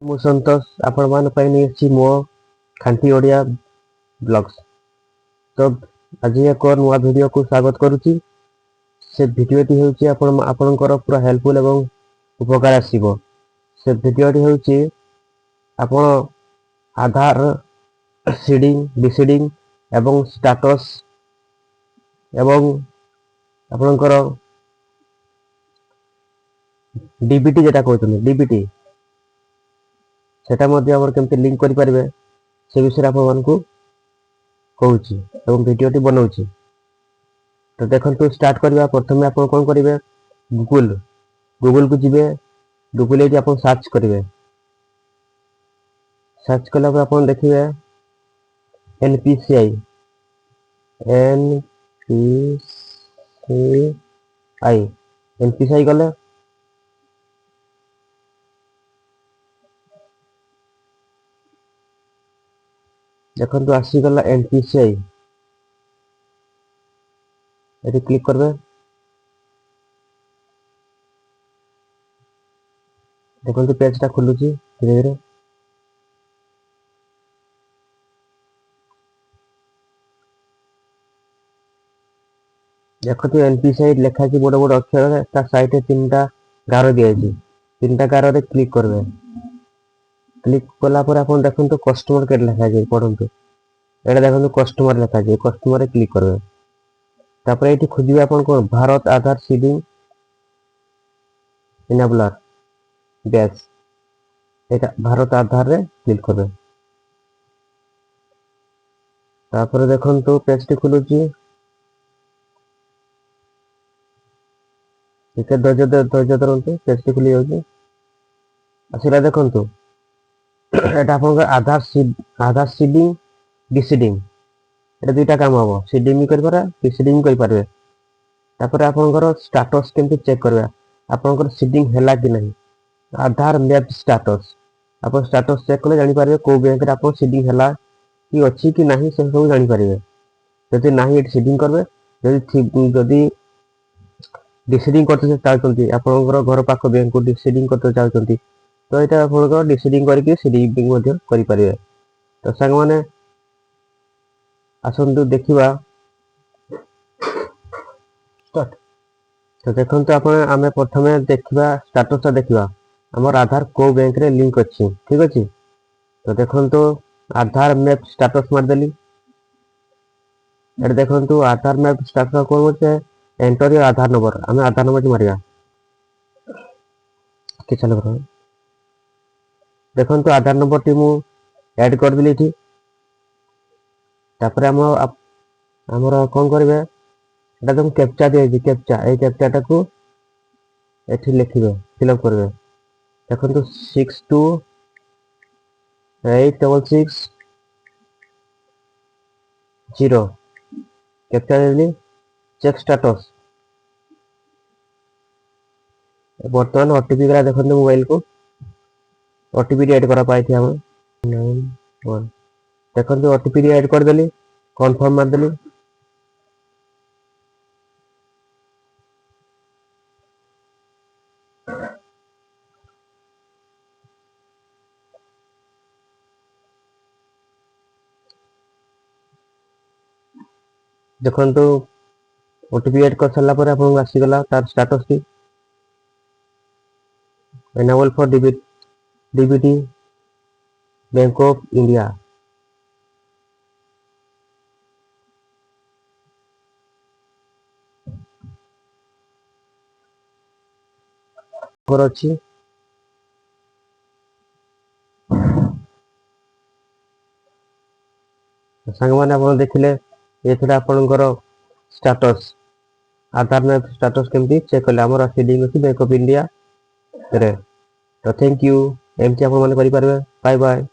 ମୁଁ ସନ୍ତୋଷ ଆପଣମାନଙ୍କ ପାଇଁ ନେଇଆସିଛି ମୋ ଖାଣ୍ଟି ଓଡ଼ିଆ ବ୍ଲଗ୍ସ। ତ ଆଜି ଏକ ନୂଆ ଭିଡ଼ିଓକୁ ସ୍ୱାଗତ କରୁଛି। ସେ ଭିଡ଼ିଓଟି ହେଉଛି ଆପଣଙ୍କର ପୁରା ହେଲ୍ପଫୁଲ୍ ଏବଂ ଉପକାର ଆସିବ। ସେ ଭିଡ଼ିଓଟି ହେଉଛି ଆପଣ ଆଧାର ସିଡ଼ିଂ ବିସିଡ଼ିଂ ଏବଂ ଷ୍ଟାଟସ୍ ଏବଂ ଆପଣଙ୍କର ଡିବିଟି যেটা କହୁଛନ୍ତି ଡିବିଟି সেটা ମଧ୍ୟ ଆମର କେମିତି ଲିଙ୍କ କରିପାରିବେ ସେ ବିଷୟରେ ଆପଣମାନଙ୍କୁ କହୁଛି ଏବଂ ଭିଡ଼ିଓଟି ବନାଉଛି। ତ ଦେଖନ୍ତୁ ଷ୍ଟାର୍ଟ କରିବା। ପ୍ରଥମେ ଆପଣ କ'ଣ କରିବେ, ଗୁଗଲକୁ ଯିବେ। ଗୁଗଲ ଏଇଠି ଆପଣ ସର୍ଚ୍ଚ କରିବେ। ସର୍ଚ୍ଚ କଲା ପରେ ଆପଣ ଦେଖିବେ NPCI ଗଲେ ଦେଖନ୍ତୁ ଆସିଗଲା NPCI। ଏଠି କ୍ଲିକ୍ କରିବେ। ଦେଖନ୍ତୁ ପେଜଟା ଖୋଲୁଛି ଧୀରେ ଧୀରେ। ଦେଖନ୍ତୁ NPCI ଲେଖା ଅଛି ବଡ଼ ବଡ଼ ଅକ୍ଷରରେ। ତା ସାଇଡ଼ରେ 3ଟା ଗାର ଦିଆଯାଇଛି। 3ଟା ଗାରରେ କ୍ଲିକ୍ କରିବେ। କ୍ଲିକ୍ କଲା ପରେ ଆପଣ ଦେଖନ୍ତୁ କଷ୍ଟମର କେୟାର ଲେଖାଯାଇଛି, ପଢ଼ନ୍ତୁ। ଏଇଟା ଦେଖନ୍ତୁ କଷ୍ଟମର ଲେଖାଯାଇଛି। କଷ୍ଟମରରେ କ୍ଲିକ୍ କରିବେ। ତାପରେ ଏଇଠି ଖୋଜିବେ ଆପଣ କ'ଣ, ଭାରତ ଆଧାର ସିଡ଼ିଂ ଇନାବୁଲାର ବ୍ୟାଚ୍। এটা ଭାରତ ଆଧାରରେ କ୍ଲିକ୍ କରିବେ। ତାପରେ ଦେଖନ୍ତୁ ପେଜଟି ଖୋଲୁଛି। ଟିକେ ଧୈର୍ଯ୍ୟ ଧରନ୍ତୁ, ପେଜଟି ଖୋଲି ଯାଉଛି। ଆସିଲା ଦେଖନ୍ତୁ, এটা ଆପଣଙ୍କର ଆଧାର ସିଡ଼ିଂ ବିସିଡ଼ିଂ। এটা 2ଟା କାମ ହବ, ସିଡ଼ିଂ ବି କରିପାରିବେ ବିସିଡ଼ିଂ କରିପାରିବେ। ତାପରେ ଆପଣଙ୍କର ଷ୍ଟାଟସ୍ କେମିତି ଚେକ୍ କରିବେ, ଆପଣଙ୍କର ସିଡ଼ିଂ ହେଲା କି ନାହିଁ। ଆଧାର ମ୍ୟାପ୍ ଷ୍ଟାଟସ୍। ଆପଣ ଷ୍ଟାଟସ୍ ଚେକ୍ କଲେ ଜାଣିପାରିବେ କେଉଁ ବ୍ୟାଙ୍କରେ ଆପଣ ସିଡ଼ିଂ ହେଲା କି ଅଛି କି ନାହିଁ, ସେ ସବୁ ଜାଣିପାରିବେ। ଯଦି ନାହିଁ ଏଠି ସିଡ଼ିଂ କରିବେ। ଯଦି ଡିସିଡ଼ିଂ କରତେ ଚାହୁଁଛନ୍ତି, ଆପଣଙ୍କର ଘର ପାଖ ବ୍ୟାଙ୍କକୁ ଡିସିଡ଼ିଂ କରତେ ଚାହୁଁଛନ୍ତି, ତ ଏଇଟା ଆପଣଙ୍କର ଡିସିଡ଼ିଂ କରିକି ସିଡ଼ିଂ ମଧ୍ୟ କରିପାରିବେ। ତ ସାଙ୍ଗମାନେ ଆସନ୍ତୁ ଦେଖିବା। ତ ଦେଖନ୍ତୁ ଆମେ ପ୍ରଥମେ ଦେଖିବା ଷ୍ଟାଟସଟା ଦେଖିବା ଆମର ଆଧାର କେଉଁ ବ୍ୟାଙ୍କରେ ଲିଙ୍କ ଅଛି। ଠିକ୍ ଅଛି। ତ ଦେଖନ୍ତୁ ଆଧାର ମ୍ୟାପ୍ ଷ୍ଟାଟସ୍ ମାରିଦେଲି। ଏଠି ଦେଖନ୍ତୁ ଆଧାର ମ୍ୟାପ୍ ଷ୍ଟାଟସ୍ କ'ଣ କରୁଛେ, ଏଣ୍ଟର ୟୋର ଆଧାର ନମ୍ବର। ଆମେ ଆଧାର ନମ୍ବରଟି ମାରିବା। ଦେଖନ୍ତୁ ଆଧାର ନମ୍ବରଟି ମୁଁ ଆଡ୍ କରିଦେଲି ଏଠି। ତାପରେ ଆମର କ'ଣ କରିବେ, এটা দেখুন ক্যাপচা দিয়েছি। এই ক্যাপচাটাକୁ এটি লিখিবে, ফিল আপ করবে। দেখন্তু 628660 ক্যাপচা দেলি। Check status. বর্তমান ওটিপি গলা দেখন্তু মোবাইল को ओटीपी ऐड करा पाई थी हम 91। देखो ओटीपी ऐड कर देली, कन्फर्म मार देली। देखो ओटीपी ऐड कर सारा पर आपको आसीगला तार status T enable for DBT bank of India. अच्छी सांग मैंने आप देखिले ये आपणकर स्टेटस आधार में स्टेटस केमती चेक कले आम सीडिंग अच्छी बैंक ऑफ इंडिया रे। तो थैंक यू। एमती आप बाय बाय।